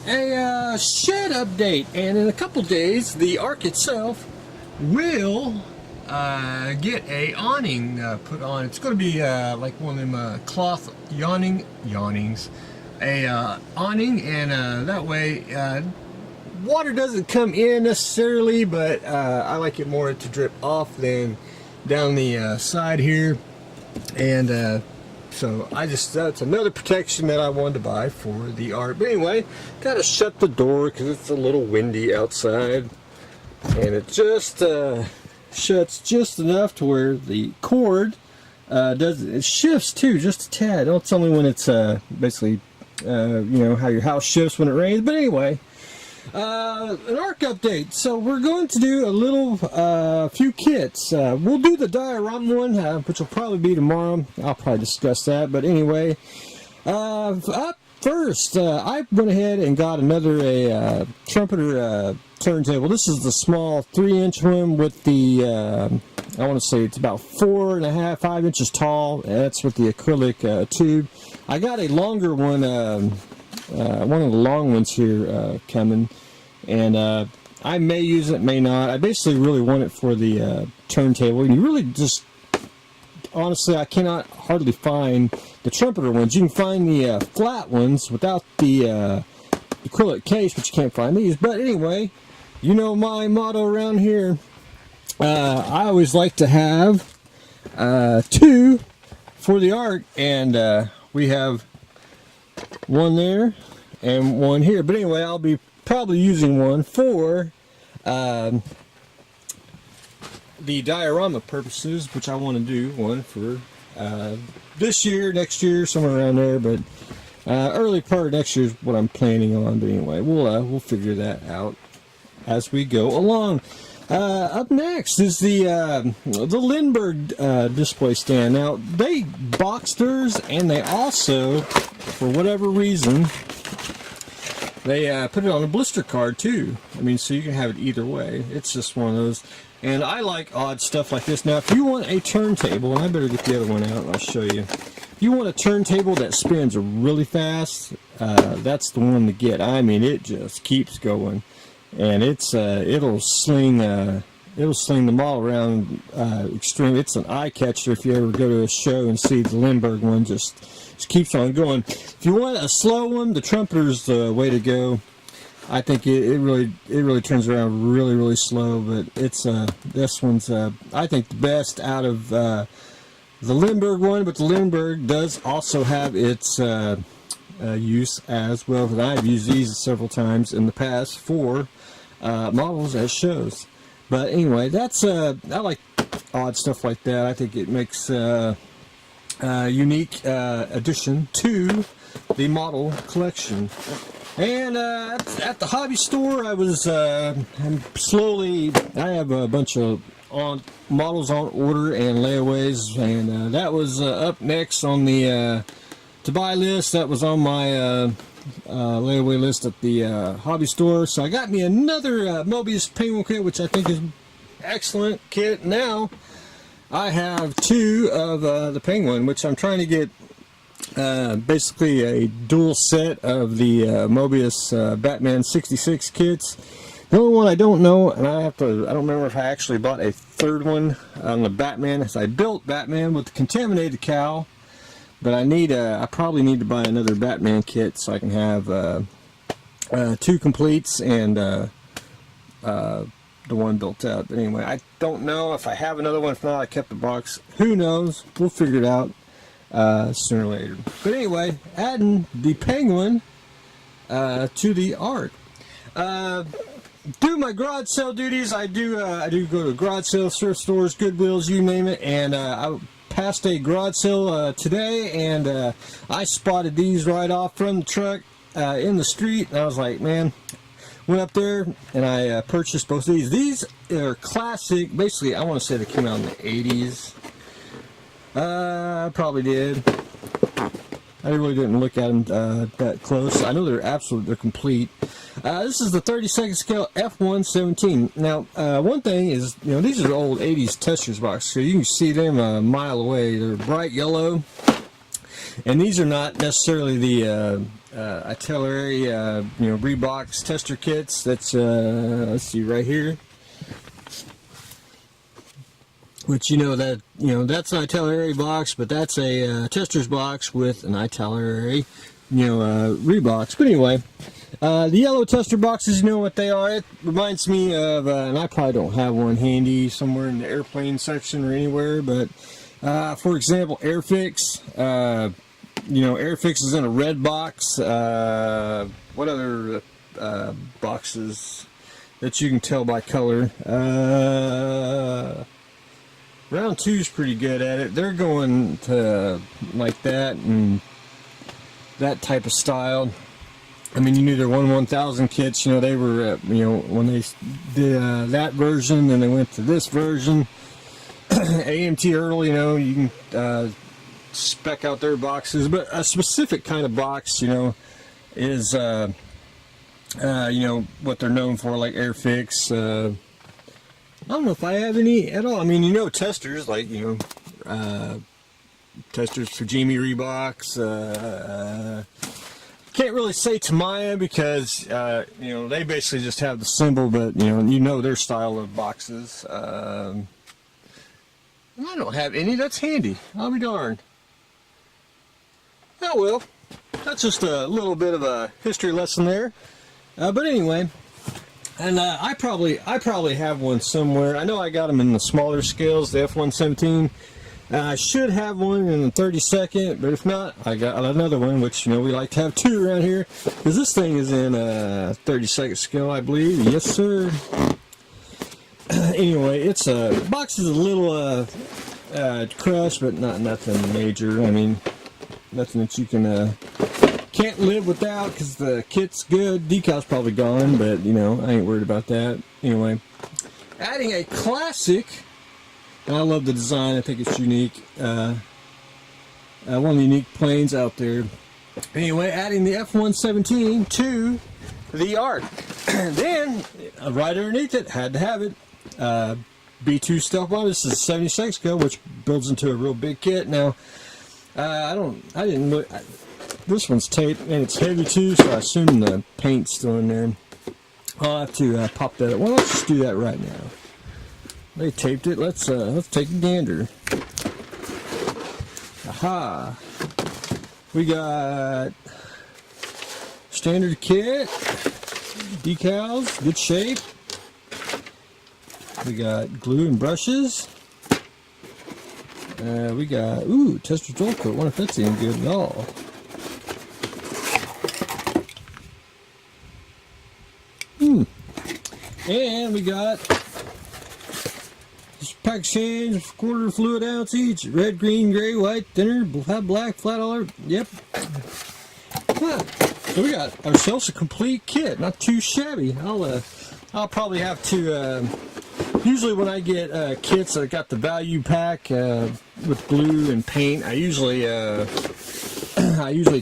a shed update, and in a couple days the Ark itself will get a awning put on. It's going to be like one of them cloth awnings, awning, and that way water doesn't come in necessarily, but I like it more to drip off than down the side here. And so that's another protection that I wanted to buy for the Ark. But anyway, gotta shut the door because it's a little windy outside, and it just shuts just enough to where the cord it shifts too, just a tad. It's only when it's basically you know how your house shifts when it rains. But anyway, an Ark update. So we're going to do a little few kits. We'll do the diorama one, which will probably be tomorrow. I'll probably discuss that. But anyway, up first, I went ahead and got another trumpeter turntable. This is the small 3-inch one with the I want to say it's about 4.5, 5 inches tall. That's with the acrylic tube. I got a longer one. One of the long ones here coming, and I may use it, may not. I basically really want it for the turntable. And you really just, honestly, I cannot hardly find the trumpeter ones. You can find the flat ones without the acrylic case, but you can't find these. But anyway, you know my motto around here. I always like to have two for the Ark, and we have one there and one here. But anyway, I'll be probably using one for the diorama purposes, which I want to do one for this year, next year, somewhere around there. But early part of next year is what I'm planning on. But anyway, we'll figure that out as we go along. Up next is the Lindbergh display stand. Now, they boxed theirs, and they also, for whatever reason, they put it on a blister card too. I mean, so you can have it either way. It's just one of those. And I like odd stuff like this. Now, if you want a turntable, and I better get the other one out and I'll show you. If you want a turntable that spins really fast, that's the one to get. I mean, it just keeps going. And it's it'll sling them all around extreme. It's an eye catcher if you ever go to a show and see the Lindbergh one. Just keeps on going. If you want a slow one, the trumpeter's the way to go. I think it really turns around really slow. But it's this one's I think the best out of the Lindbergh one. But the Lindbergh does also have its use as well. Because I've used these several times in the past for models at shows. But anyway, that's I like odd stuff like that. I think it makes a unique addition to the model collection. And at the hobby store, I was I have a bunch of models on order and layaways, and that was up next on the to buy list. That was on my layaway list at the hobby store. So I got me another Mobius Penguin kit, which I think is excellent kit. Now I have two of the Penguin, which I'm trying to get basically a dual set of the Mobius Batman 66 kits. The only one I don't know, and I don't remember if I actually bought a third one on the Batman, as I built Batman with the contaminated cowl. But I probably need to buy another Batman kit so I can have two completes and the one built out. But anyway, I don't know if I have another one. If not, I kept the box. Who knows? We'll figure it out sooner or later. But anyway, adding the Penguin to the Ark. Do my garage sale duties. I do go to garage sales, thrift stores, Goodwills, you name it, and I passed a garage sale today, and I spotted these right off from the truck in the street, and I was like, man, went up there and I purchased both of these. These are classic. Basically, I want to say they came out in the 80s. I probably did. I really didn't look at them that close. I know they're complete. This is the 32nd scale F117. Now, one thing is, you know, these are old 80s Testors boxes, so you can see them a mile away. They're bright yellow, and these are not necessarily the artillery, Reeboks tester kits. That's let's see right here. Which that's an artillery box, but that's a tester's box with an artillery, Reeboks. But anyway, the yellow tester boxes, you know what they are. It reminds me of, and I probably don't have one handy somewhere in the airplane section or anywhere, but for example, Airfix. Airfix is in a red box. What other boxes that you can tell by color? Round 2 is pretty good at it. They're going to like that and that type of style. I mean, you knew their 1/1000 kits. They were, when they did that version, then they went to this version. AMT early, you can spec out their boxes, but a specific kind of box, is what they're known for, like Airfix. I don't know if I have any at all. I mean, testers like testers for Jamie Reeboks. Can't really say Tamiya because they basically just have the symbol, but their style of boxes. I don't have any. That's handy. I'll be darned. Oh well, that's just a little bit of a history lesson there. But anyway, and I probably have one somewhere. I know I got them in the smaller scales, the F117. I should have one in the 32nd, but if not, I got another one, which we like to have 2 around here, because this thing is in a 32nd scale, I believe. Yes, sir. Anyway, it's box is a little crushed, but nothing major. I mean, nothing that you can't live without, because the kit's good. Decal's probably gone, but I ain't worried about that. Anyway, adding a classic. And I love the design. I think it's unique. One of the unique planes out there. Anyway, adding the F117 to the Ark. And then, right underneath it, had to have it. B2 Stealth Bomber. This is a 76 scale, which builds into a real big kit. Now, I didn't look. This one's taped, and it's heavy too, so I assume the paint's still in there. I'll have to pop that up. Well, let's just do that right now. They taped it. Let's take a gander. Aha! We got standard kit, decals, good shape. We got glue and brushes. We got tester dual coat. Wonder if that's any good at all. And we got pack change, quarter fluid ounce each. Red, green, gray, white, thinner, black, flat all. Yep. So we got ourselves a complete kit. Not too shabby. I'll probably have to. Usually when I get kits, I got the value pack with glue and paint. I usually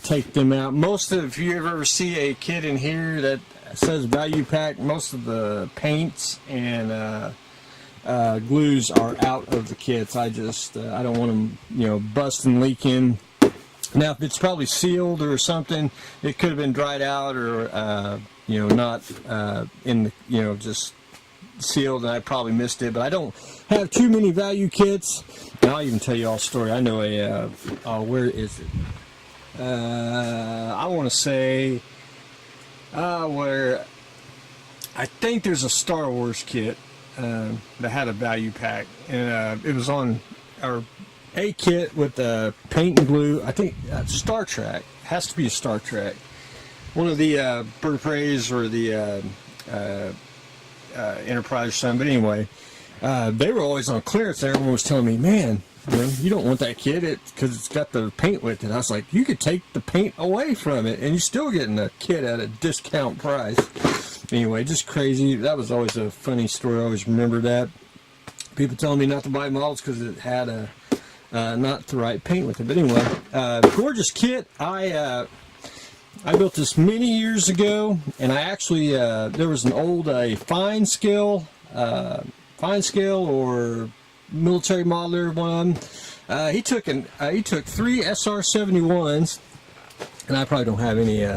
take them out. If you ever see a kit in here that says value pack, most of the paints and glues are out of the kits. I don't want them, busting, leaking. Now, if it's probably sealed or something, it could have been dried out or, not in the, just sealed, and I probably missed it. But I don't have too many value kits. And I'll even tell you all a story. I know where is it? I want to say where I think there's a Star Wars kit that had a value pack, and it was on a kit with paint and glue. I think Star Trek. It has to be a Star Trek. One of the Bird of Preys or the Enterprise or something. But anyway, they were always on clearance. Everyone was telling me, man, you don't want that kit because it's got the paint with it. I was like, you could take the paint away from it and you're still getting a kit at a discount price. Anyway, just crazy. That was always a funny story. I always remember that. People telling me not to buy models because it had not the right paint with it. But anyway, gorgeous kit. I built this many years ago, and I actually there was an old fine scale or military modeler, one of them. He took 3 SR-71s, and I probably don't have any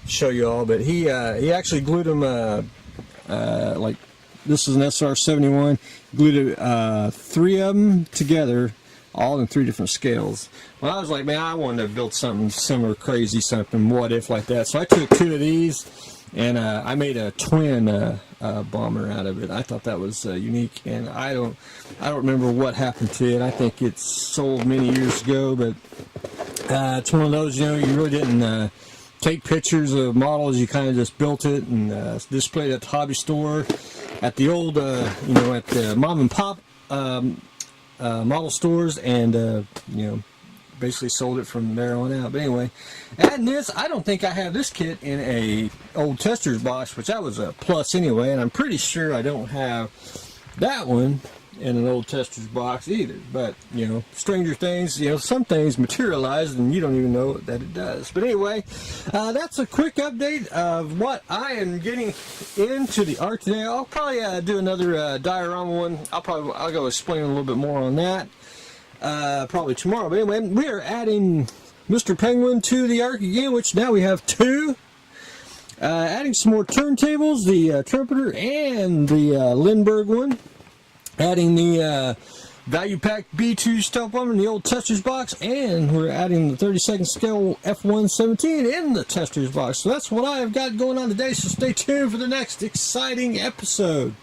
show you all, but he actually glued them like this is an SR71, glued 3 of them together, all in 3 different scales. Well, I was like, man, I wanted to build something similar, crazy, something what if like that. So I took 2 of these and I made a twin bomber out of it. I thought that was unique, and I don't remember what happened to it. I think it's sold many years ago, but it's one of those, you know, you really didn't take pictures of models. You kind of just built it and displayed it at the hobby store, at the old, you know, at the mom and pop model stores, and you know, basically sold it from there on out. But anyway, adding this, I don't think I have this kit in a old tester's box, which that was a plus anyway, and I'm pretty sure I don't have that one in an old tester's box either. But you know, stranger things, you know, some things materialize and you don't even know that it does. But anyway, that's a quick update of what I am getting into the art today. I'll probably do another diorama one. I'll go explain a little bit more on that probably tomorrow. But anyway, we are adding Mr. Penguin to the arc again, which now we have 2. Adding some more turntables, the trumpeter and the Lindbergh one. Adding the Value Pack B2 Stealth Bomber in the old tester's box, and we're adding the 32nd scale F117 in the tester's box. So that's what I have got going on today, so stay tuned for the next exciting episode.